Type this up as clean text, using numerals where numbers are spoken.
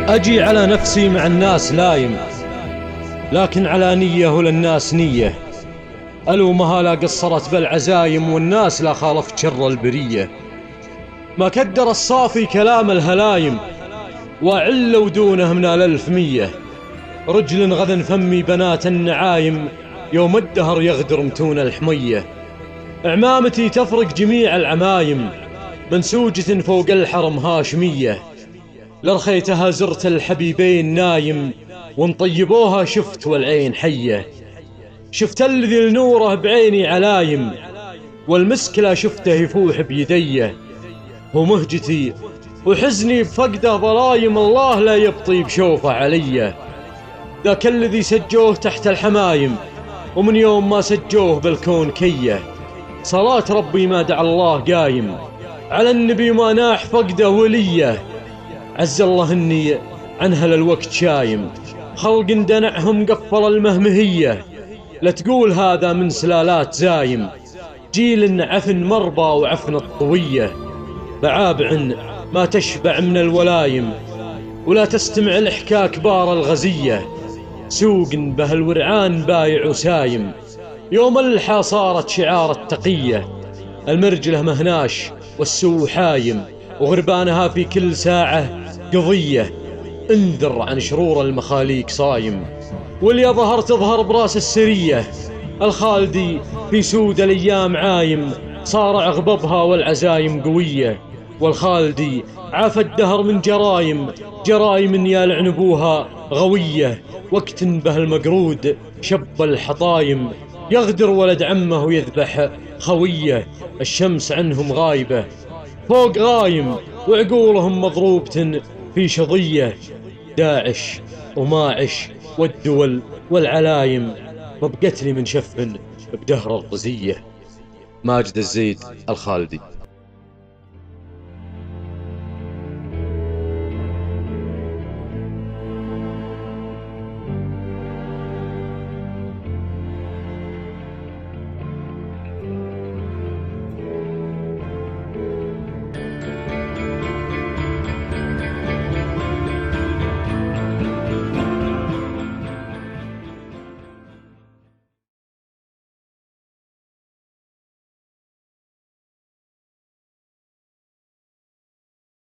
أجي على نفسي مع الناس لايم، لكن على نية وللناس نية. ألومها لا قصرت بالعزايم، والناس لا خالفت شر البرية. ما كدر الصافي كلام الهلايم، وعلوا دونه من 1100. رجل غذن فمي بنات النعايم، يوم الدهر يغدر متون الحمية. عمامتي تفرق جميع العمايم، منسوجة فوق الحرم هاشمية. لرخيتها زرت الحبيبين نايم، وانطيبوها شفت والعين حية. شفت الذي لنوره بعيني علايم، والمسك لا شفته يفوح بيديه. هو مهجتي وحزني بفقده ضلايم، الله لا يبطي بشوفه علي. ذاك الذي سجوه تحت الحمايم، ومن يوم ما سجوه بالكون كيه. صلاة ربي ما دعا الله قايم، على النبي ما ناح فقده وليه. عز الله اني عنها للوقت شايم، خلق دنعهم قفل المهمهية. لا تقول هذا من سلالات زايم، جيل عفن مربى وعفن الطوية. بعابع ما تشبع من الولايم، ولا تستمع لحكا كبار الغزية. سوق به الورعان بايع وسايم، يوم الحا صارت شعار التقية. المرجلة مهناش والسو حايم، وغربانها في كل ساعة قضية. انذر عن شرور المخاليق صايم، واللي ظهر تظهر براس السرية. الخالدي في سود الايام عايم، صارع غضبها والعزايم قوية. والخالدي عاف الدهر من جرايم يا لعنبوها غوية. وقت به المقرود شب الحطايم، يغدر ولد عمه ويذبح خويه. الشمس عنهم غايبة فوق غايم، وعقولهم مضروبة في شظية. داعش وماعش والدول والعلايم، مبقتني من شف بدهر الرزية. ماجد الزيد الخالدي.